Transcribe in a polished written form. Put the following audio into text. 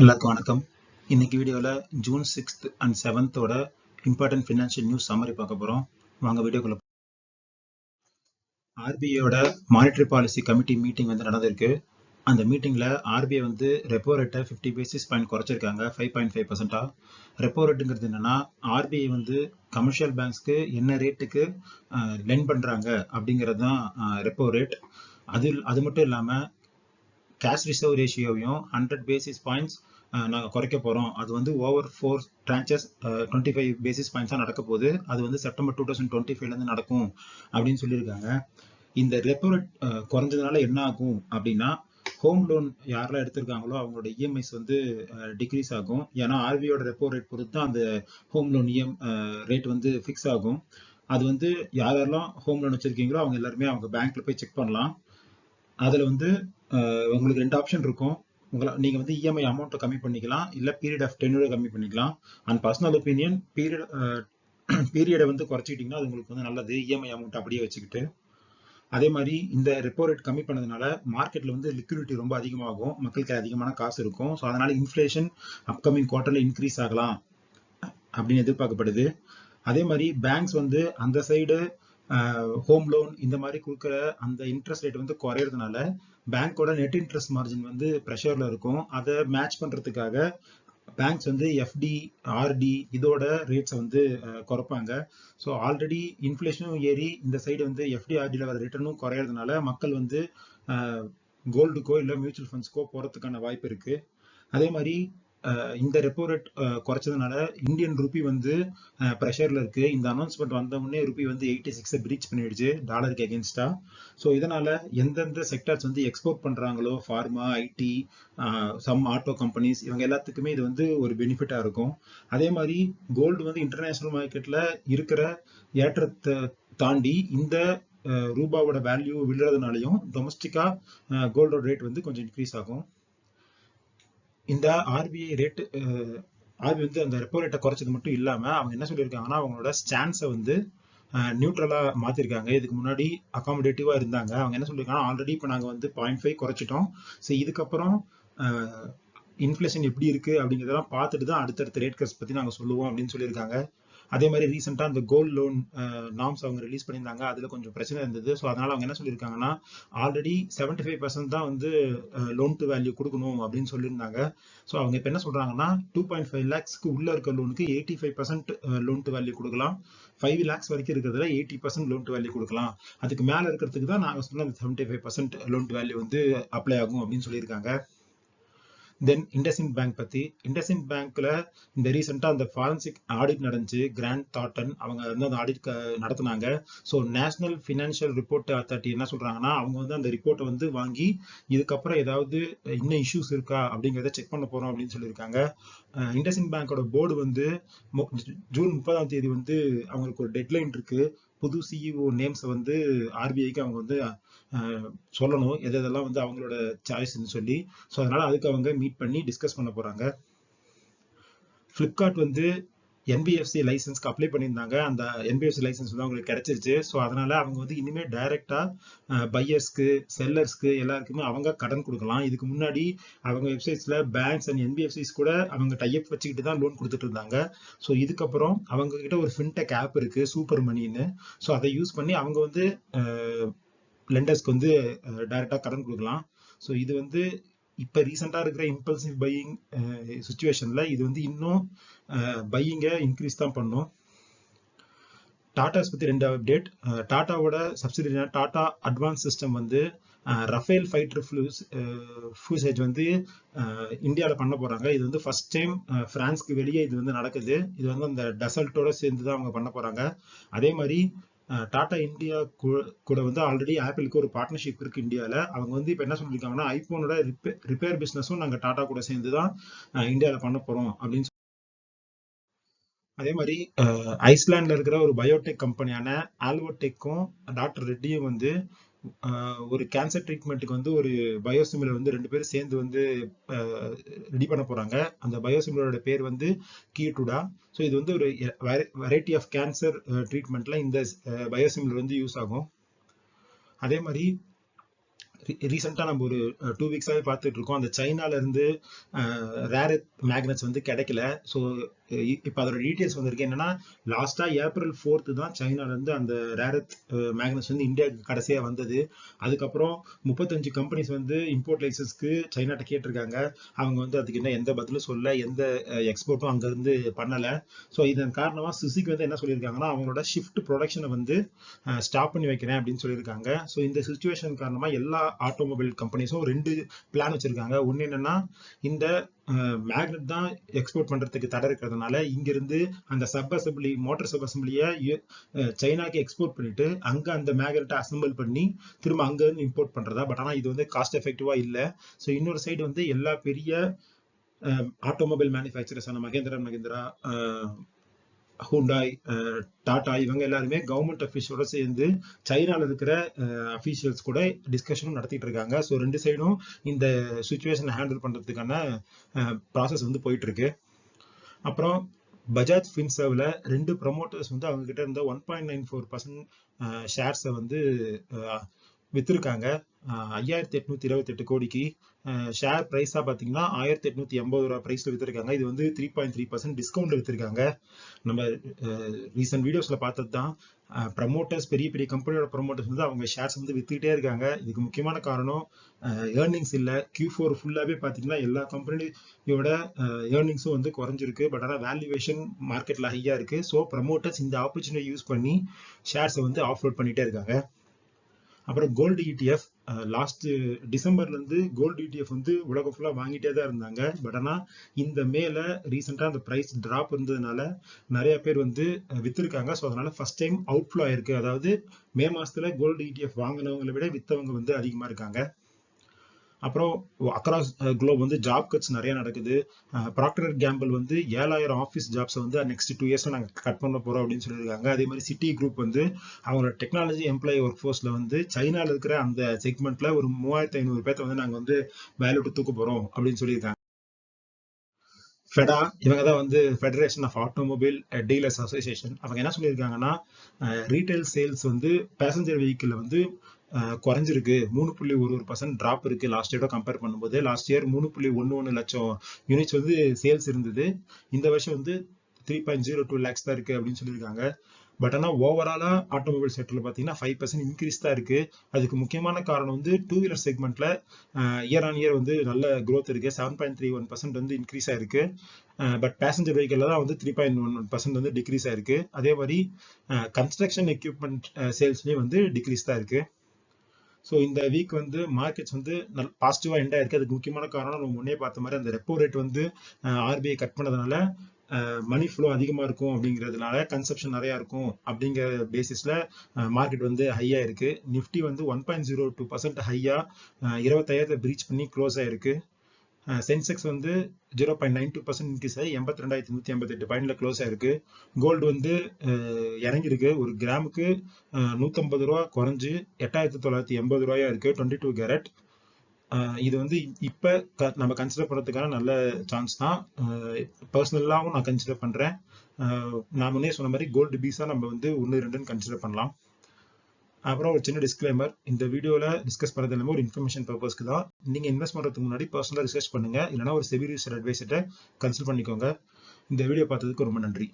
எல்லாருக்கும் வணக்கம். இன்னைக்கு வீடியோவில் June 6th and 7th important financial news summary பார்க்க போகிறோம். வாங்க வீடியோக்குள்ள. ஆர்பிஐயோட மானிட்டரி பாலிசி கமிட்டி மீட்டிங் வந்து நடந்திருக்கு. அந்த மீட்டிங்கில் ஆர்பிஐ வந்து ரெப்போ ரேட்டை 50 பேசிஸ் பாயிண்ட் குறைச்சிருக்காங்க, 5.5%. ரெப்போ ரேட்டுங்கிறது என்னன்னா, ஆர்பிஐ வந்து கமர்ஷியல் பேங்க்ஸ்க்கு என்ன ரேட்டுக்கு லெண்ட் பண்ணுறாங்க அப்படிங்கிறது தான் ரெப்போ ரேட். அது மட்டும் இல்லாமல் கேஷ் ரிசர்வ் ரேஷியோவையும் 100 பேசிஸ் பாயிண்ட்ஸ் நாங்கள் குறைக்க போகிறோம். அது வந்து ஓவர் 4 tranches 25 பேசிஸ் பாயிண்ட்ஸாக நடக்க போகுது. அது வந்து செப்டம்பர் 2025 நடக்கும் அப்படின்னு சொல்லியிருக்காங்க. இந்த ரெப்போ ரேட் குறைஞ்சதுனால என்ன ஆகும் அப்படின்னா, ஹோம் லோன் யாரெல்லாம் எடுத்திருக்காங்களோ அவங்களோட இஎம்ஐஸ் வந்து டிக்ரீஸ் ஆகும். ஏன்னா ஆர்பிஐயோட ரெப்போ ரேட் பொறுத்து தான் அந்த ஹோம் லோன் ரேட் வந்து ஃபிக்ஸ் ஆகும். அது வந்து யாரெல்லாம் ஹோம் லோன் வச்சிருக்கீங்களோ அவங்க எல்லாருமே அவங்க பேங்க்ல போய் செக் பண்ணலாம். அதில் வந்து உங்களுக்கு 2 ஆப்ஷன் இருக்கும். நீங்கள் வந்து இஎம்ஐ அமௌண்ட்டை கம்மி பண்ணிக்கலாம், இல்லை பீரியட் ஆஃப் டென்யூரை கம்மி பண்ணிக்கலாம். அண்ட் பர்சனல் ஒப்பீனியன் பீரியடை வந்து குறைச்சிக்கிட்டிங்கன்னா அது உங்களுக்கு வந்து நல்லது, இஎம்ஐ அமௌண்ட் அப்படியே வச்சுக்கிட்டு. அதே மாதிரி இந்த ரெப்போ ரேட் கம்மி பண்ணதுனால மார்க்கெட்டில் வந்து லிக்விடிட்டி ரொம்ப அதிகமாகும், மக்களுக்கு அதிகமான காசு இருக்கும். ஸோ அதனால் இன்ஃப்ளேஷன் அப்கமிங் குவார்ட்டரில் இன்க்ரீஸ் ஆகலாம் அப்படின்னு எதிர்பார்க்கப்படுது. அதே மாதிரி பேங்க்ஸ் வந்து அந்த சைடு ஹோம் லோன் இந்த மாதிரி கொடுக்குற அந்த இன்ட்ரெஸ்ட் ரேட் வந்து குறையிறதுனால பேங்க்கோட நெட் இன்ட்ரெஸ்ட் மார்ஜின் வந்து ப்ரெஷரில் இருக்கும். அதை மேட்ச் பண்ணுறதுக்காக பேங்க்ஸ் வந்து எஃப்டி, ஆர்டி இதோட ரேட்ஸை வந்து குறைப்பாங்க. ஸோ ஆல்ரெடி இன்ஃப்ளேஷனும் ஏறி இந்த சைடு வந்து எஃப்டி, ஆர்டியில் வர ரிட்டர்னும் குறையிறதுனால மக்கள் வந்து கோல்டுக்கோ இல்லை மியூச்சுவல் ஃபண்ட்ஸ்க்கோ போகிறதுக்கான வாய்ப்பு இருக்குது. அதே மாதிரி இந்த ரெப்போ ரேட் குறைச்சதுனால இந்தியன் ருபி வந்து ப்ரெஷரில் இருக்குது. இந்த அனௌன்ஸ்மெண்ட் வந்த உடனே ருபி வந்து 86 பிரீச் பண்ணிடுச்சு டாலருக்கு எகென்ஸ்டா. ஸோ இதனால் எந்தெந்த செக்டர்ஸ் வந்து எக்ஸ்போர்ட் பண்ணுறாங்களோ, pharma, IT, some auto companies, இவங்க எல்லாத்துக்குமே இது வந்து ஒரு பெனிஃபிட்டாக இருக்கும். அதே மாதிரி கோல்டு வந்து இன்டர்நேஷ்னல் மார்க்கெட்டில் இருக்கிற ஏற்றத்தை தாண்டி இந்த ரூபாவோட வேல்யூ விழுறதுனாலையும் டொமஸ்டிக்காக கோல்டோட ரேட் வந்து கொஞ்சம் இன்க்ரீஸ் ஆகும். இந்த ஆர்பிஐ ரேட்டு ஆர்பிஐ வந்து அந்த ரெப்போ ரேட்டை குறைச்சது மட்டும் இல்லாமல் அவங்க என்ன சொல்லியிருக்காங்கன்னா, அவங்களோட ஸ்டான்ஸை வந்து நியூட்ரலாக மாற்றிருக்காங்க. இதுக்கு முன்னாடி அகாமடேட்டிவாக இருந்தாங்க. அவங்க என்ன சொல்லியிருக்காங்கன்னா, ஆல்ரெடி இப்போ நாங்கள் வந்து 0.5 குறைச்சிட்டோம். ஸோ இதுக்கப்புறம் இன்ஃப்ளேஷன் எப்படி இருக்குது அப்படிங்கிறதெல்லாம் பார்த்துட்டு தான் அடுத்தடுத்த ரேட் கட்ஸ் பற்றி நாங்கள் சொல்லுவோம் அப்படின்னு சொல்லியிருக்காங்க. அதே மாதிரி ரீசெண்டாக அந்த கோல்டு லோன் நார்ம்ஸ் அவங்க ரிலீஸ் பண்ணியிருந்தாங்க. அதில் கொஞ்சம் பிரச்சனை இருந்தது. ஸோ அதனால் அவங்க என்ன சொல்லியிருக்காங்கன்னா, ஆல்ரெடி 75% தான் வந்து லோன் டு வேல்யூ கொடுக்கணும் அப்படின்னு சொல்லியிருந்தாங்க. ஸோ அவங்க இப்போ என்ன சொல்கிறாங்கன்னா, 2.5 lakhsக்கு உள்ளே இருக்க லோனுக்கு 85% லோன் டு வேல்யூ கொடுக்கலாம், 5 lakhs வரைக்கும் இருக்கிறதுல 80% லோன் டு வேல்யூ கொடுக்கலாம். அதுக்கு மேலே இருக்கிறதுக்கு தான் நாங்கள் சொன்ன அந்த 75% லோன் டு வேல்யூ வந்து அப்ளை ஆகும் அப்படின்னு சொல்லியிருக்காங்க. தென் இண்டஸ்இண்ட் பேங்க் பற்றி, இண்டஸ்இண்ட் பேங்க்ல இந்த ரீசெண்டாக அந்த ஃபாரன்சிக் ஆடிட் நடந்துச்சு. கிராண்ட் தாட்டன் அவங்க வந்து அந்த ஆடிட் நடத்தினாங்க. So national financial report authority என்ன சொல்றாங்கன்னா, அவங்க வந்து அந்த ரிப்போர்ட்டை வந்து வாங்கி இதுக்கப்புறம் ஏதாவது இன்னும் இஷ்யூஸ் இருக்கா அப்படிங்கிறத செக் பண்ண போறோம் அப்படின்னு சொல்லியிருக்காங்க. இண்டஸ்இண்ட் பேங்கோட போர்டு வந்து ஜூன் 30 வந்து அவங்களுக்கு ஒரு டெட்லைன் இருக்கு. புது சிஇஓ நேம்ஸை வந்து ஆர்பிஐக்கு அவங்க வந்து சொல்லணும், எதெல்லாம் வந்து அவங்களோட சாய்ஸ்ன்னு சொல்லி. ஸோ அதனால அதுக்கு அவங்க மீட் பண்ணி டிஸ்கஸ் பண்ண போறாங்க. ஃப்ளிப்கார்ட் வந்து என்பிஎஃப்சி லைசன்ஸ்க்கு அப்ளை பண்ணியிருந்தாங்க. அந்த என்பிஎஃப்சி லைசன்ஸ் வந்து அவங்களுக்கு கிடைச்சிருச்சு. ஸோ அதனால அவங்க வந்து இனிமேல் டைரக்டா பையர்ஸ்க்கு, செல்லர்ஸ்க்கு எல்லாருக்குமே அவங்க கடன் கொடுக்கலாம். இதுக்கு முன்னாடி அவங்க வெப்சைட்ஸ்ல பேங்க்ஸ் அண்ட் என்பிஎஃப்சிஸ் கூட அவங்க டைப் வச்சுக்கிட்டு தான் லோன் கொடுத்துட்டு இருந்தாங்க. ஸோ இதுக்கப்புறம் அவங்க கிட்ட ஒரு ஃபின்டெக் ஆப் இருக்கு, சூப்பர் மணின்னு. ஸோ அதை யூஸ் பண்ணி அவங்க வந்து லெண்டர்ஸ்க்கு வந்து டைரக்டா கடன் கொடுக்கலாம். ஸோ இது வந்து இப்போ ரீசெண்டாக இருக்கிற இம்பல்சிவ் பையிங் சுச்சுவேஷனில் இது வந்து இன்னும் பையிங்கை இன்க்ரீஸ் தான் பண்ணும். டாடாஸ் பற்றி 2 அப்டேட். டாட்டாவோட சப்சிடரியான டாடா அட்வான்ஸ் சிஸ்டம் வந்து ரஃபேல் ஃபைட்டர் ஃபியூசேஜ் வந்து இந்தியாவில் பண்ண போகிறாங்க. இது வந்து ஃபர்ஸ்ட் டைம் ஃப்ரான்ஸ்க்கு வெளியே இது வந்து நடக்குது. இது வந்து அந்த டசல்ட்டோட சேர்ந்து தான் அவங்க பண்ண போகிறாங்க. அதே மாதிரி டாடா இந்தியா கூட வந்து ஆல்ரெடி ஆப்பிளுக்கு ஒரு பார்ட்னர்ஷிப் இருக்கு இந்தியாவில். அவங்க வந்து இப்போ என்ன சொல்லியிருக்காங்கன்னா, ஐபோனோட ரிப்பேர் பிஸ்னஸும் நாங்கள் டாடா கூட சேர்ந்து தான் இந்தியாவில் பண்ண போகிறோம் அப்படின்னு. அதே மாதிரி ஐஸ்லாண்டில் இருக்கிற ஒரு பயோடெக் கம்பெனியான ஆல்வோடெக்கும் டாக்டர் ரெட்டியும் வந்து ஒரு கேன்சர் ட்ரீட்மெண்ட்டுக்கு வந்து ஒரு பயோசிமிலர் வந்து 2 பேரும் சேர்ந்து வந்து ரெடி பண்ண போறாங்க. அந்த பயோசிமிலரோட பேர் வந்து கீட்டுடா. ஸோ இது வந்து ஒரு வெரைட்டி ஆஃப் கேன்சர் ட்ரீட்மெண்ட்ல இந்த பயோசிமிலர் வந்து யூஸ் ஆகும். அதே மாதிரி ரீசெண்டா நம்ம ஒரு 2 வீக்ஸாவே பார்த்துட்டு இருக்கோம். அந்த சைனால இருந்து ரேர் மேக்னெட்ஸ் வந்து கிடைக்கல. ஸோ இப்போ அதோட டீடைல்ஸ் வந்திருக்கு. என்னன்னா லாஸ்டா ஏப்ரல் 4th தான் சைனால இருந்து அந்த ரேர் மேக்னெட்ஸ் வந்து இந்தியாவுக்கு கடைசியா வந்தது. அதுக்கப்புறம் 35 கம்பெனிஸ் வந்து இம்போர்ட் லைசன்ஸ்க்கு சைனாட்ட கேட்டிருக்காங்க. அவங்க வந்து அதுக்கு என்ன எந்த பதிலும் சொல்ல, எந்த எக்ஸ்போர்ட்டும் அங்க இருந்து பண்ணல. ஸோ இதன் காரணமா சுசுகி வந்து என்ன சொல்லியிருக்காங்கன்னா அவங்களோட ஷிஃப்ட் ப்ரொடக்ஷனை வந்து ஸ்டாப் பண்ணி வைக்கிறேன் அப்படின்னு சொல்லியிருக்காங்க. ஸோ இந்த சுச்சுவேஷன் காரணமா எல்லா ஆட்டோமொபைல் கம்பெனிஸும் 2 பிளான் வச்சிருக்காங்க. ஒன்னு என்னன்னா இந்த மேக்னெட் தான் எக்ஸ்போர்ட் பண்றதுக்கு தடை இருக்கிறதுனால இங்கிருந்து அந்த சப் அசம்பிளி மோட்டார் சப் அசம்பிளியை சைனாக்கு எக்ஸ்போர்ட் பண்ணிட்டு அங்க அந்த மேக்னெட்டை அசம்பிள் பண்ணி திரும்ப அங்க இருந்து இம்போர்ட் பண்றதா. பட் ஆனா இது வந்து காஸ்ட் எஃபெக்டிவா இல்ல. ஸோ இன்னொரு சைடு வந்து எல்லா பெரிய ஆட்டோமொபைல் மேனுஃபேக்சரர்ஸான மகேந்திரா, ஹூண்டாய், டாடா இவங்க எல்லாருமே கவர்மெண்ட் அஃபீஷியலோட சேர்ந்து சைனால இருக்கிற அஃபீஷியல்ஸ் கூட டிஸ்கஷனும் நடத்திட்டு இருக்காங்க. ஸோ 2 சைடும் இந்த சுச்சுவேஷனை ஹேண்டில் பண்றதுக்கான ப்ராசஸ் வந்து போயிட்டு இருக்கு. அப்புறம் பஜாஜ் ஃபின்சர்வ்ல 2 ப்ரமோட்டர்ஸ் வந்து அவங்க கிட்ட இருந்த 1.94% ஷேர்ஸை வந்து வித்திருக்காங்க 5828 கோடிக்கு. ஷேர் பிரைஸா பாத்தீங்கன்னா 1880 ரூபாய் பிரைஸ்ல வித்திருக்காங்க. இது வந்து 3.3% டிஸ்கவுண்ட்ல வித்திருக்காங்க. நம்ம ரீசன்ட் வீடியோஸ்ல பார்த்தது தான். ப்ரமோட்டர்ஸ் பெரிய பெரிய கம்பெனியோட ப்ரமோட்டர்ஸ் வந்து அவங்க ஷேர்ஸ் வந்து வித்துக்கிட்டே இருக்காங்க. இதுக்கு முக்கியமான காரணம் ஏர்னிங்ஸ் இல்ல. Q4 ஃபுல்லாவே பாத்தீங்கன்னா எல்லா கம்பெனியோட ஏர்னிங்ஸும் வந்து குறைஞ்சிருக்கு. பட் ஆனா வேல்யூவேஷன் மார்க்கெட்ல ஹையா இருக்கு. ஸோ ப்ரமோட்டர்ஸ் இந்த ஆப்பர்ச்சுனிட்டி யூஸ் பண்ணி ஷேர்ஸை வந்து ஆஃப்லோட் பண்ணிட்டே இருக்காங்க. அப்புறம் கோல்டு ETF லாஸ்ட் டிசம்பர்ல இருந்து கோல்டு ETF வந்து உலகம் ஃபுல்லா வாங்கிட்டே தான் இருந்தாங்க. பட் ஆனா இந்த மேல ரீசெண்டா அந்த பிரைஸ் டிராப் இருந்ததுனால நிறைய பேர் வந்து வித்திருக்காங்க. ஸோ அதனால ஃபர்ஸ்ட் டைம் அவுட்ஃப்ளோ ஆயிருக்கு. அதாவது மே மாசத்துல கோல்டு ETF வாங்கினவங்களை விட வித்தவங்க வந்து அதிகமா இருக்காங்க. அப்புறம் அக்ராஸ் குளோப் வந்து ஜாப் கட்ஸ் நிறைய நடக்குது. ப்ராக்டர் கேம்பிள் வந்து 7000 ஆஃபீஸ் ஜாப்ஸை வந்து நெக்ஸ்ட் 2 இயர்ஸ்ல நாங்கள் கட் பண்ண போறோம் அப்படின்னு சொல்லியிருக்காங்க. அதே மாதிரி சிட்டி குரூப் வந்து அவங்களோட டெக்னாலஜி எம்ப்ளாயி ஒர்க் ஃபோர்ஸ்ல வந்து சைனால இருக்கிற அந்த செக்மெண்ட்ல ஒரு 3500 பேர்த்த வந்து நாங்கள் வந்து வேலை விட்டு தூக்க போறோம் அப்படின்னு சொல்லியிருக்காங்க. ஃபெடா இவங்க தான் வந்து federation of automobile dealers association. அவங்க என்ன சொல்லியிருக்காங்கன்னா ரீட்டைல் சேல்ஸ் வந்து பேசஞ்சர் வெஹிக்கிள் வந்து குறைஞ்சிருக்கு. 3.11% டிராப் இருக்கு லாஸ்ட் இயரோட கம்பேர் பண்ணும்போது. லாஸ்ட் இயர் 3.11 லட்சம் யூனிட்ஸ் வந்து சேல்ஸ் இருந்தது. இந்த வருஷம் வந்து 3.02 லேக்ஸ் தான் இருக்கு அப்படின்னு சொல்லியிருக்காங்க. பட் ஆனால் ஓவராலா ஆட்டோமொபைல் செக்டர்ல பார்த்தீங்கன்னா 5% இன்க்ரீஸ் தான் இருக்கு. அதுக்கு முக்கியமான காரணம் வந்து 2 வீலர் செக்மெண்ட்ல இயர் ஆன் இயர் வந்து நல்ல growth இருக்கு. 7.31% வந்து இன்க்ரீஸ் ஆயிருக்கு. பட் பேசஞ்சர் வெஹிக்கிள் தான் வந்து 3.11% வந்து டிக்ரீஸ் ஆயிருக்கு. அதே மாதிரி கன்ஸ்ட்ரக்ஷன் எக்யூப்மெண்ட் சேல்ஸ்லயும் வந்து டிக்ரீஸ் தான் இருக்கு. ஸோ இந்த வீக் வந்து மார்க்கெட்ஸ் வந்து பாசிட்டிவா எண்ட் ஆயிருக்கு. அதுக்கு முக்கியமான காரணம் நம்ம முன்னே பார்த்த மாதிரி அந்த ரெப்போ ரேட் வந்து RBI கட் பண்ணதுனால மணி ஃப்ளோ அதிகமா இருக்கும் அப்படிங்கிறதுனால கன்சப்ஷன் நிறைய இருக்கும் அப்படிங்கிற பேசிஸ்ல மார்க்கெட் வந்து ஹையா இருக்கு. நிஃப்டி வந்து 1.02% ஹையா 25,000 பிரீச் பண்ணி க்ளோஸ் ஆயிருக்கு. சென்செக்ஸ் வந்து 0.92% இன்க்ரீஸ் ஆகி 82,158 பாயிண்ட்ல க்ளோஸ் ஆயிருக்கு. கோல்டு வந்து இறங்கிருக்கு. ஒரு கிராமுக்கு 150 ரூபா குறைஞ்சு 8,980 ரூபாயா இருக்கு 22 கேரட். இது வந்து இப்ப நம்ம கன்சிடர் பண்றதுக்கான நல்ல சான்ஸ் தான். பர்சனலாவும் நான் கன்சிடர் பண்றேன். நான் முன்னே சொன்ன மாதிரி கோல்டு பீஸா நம்ம வந்து 1-2 கன்சிடர் பண்ணலாம். அப்புறம் ஒரு சின்ன டிஸ்க்ளைமர், இந்த வீடியோல டிஸ்கஸ் பண்றது எல்லாமே ஒரு இன்ஃபர்மேஷன் பர்பஸ்க்கு தான். நீங்க இன்வெஸ்ட் பண்றதுக்கு முன்னாடி பர்சனலா ரிசர்ச் பண்ணுங்க. இல்லைன்னா ஒரு செபி ரிசர்ச் அட்வைசர்ட்ட கன்சல்ட் பண்ணிக்கோங்க. இந்த வீடியோ பார்த்ததுக்கு ரொம்ப நன்றி.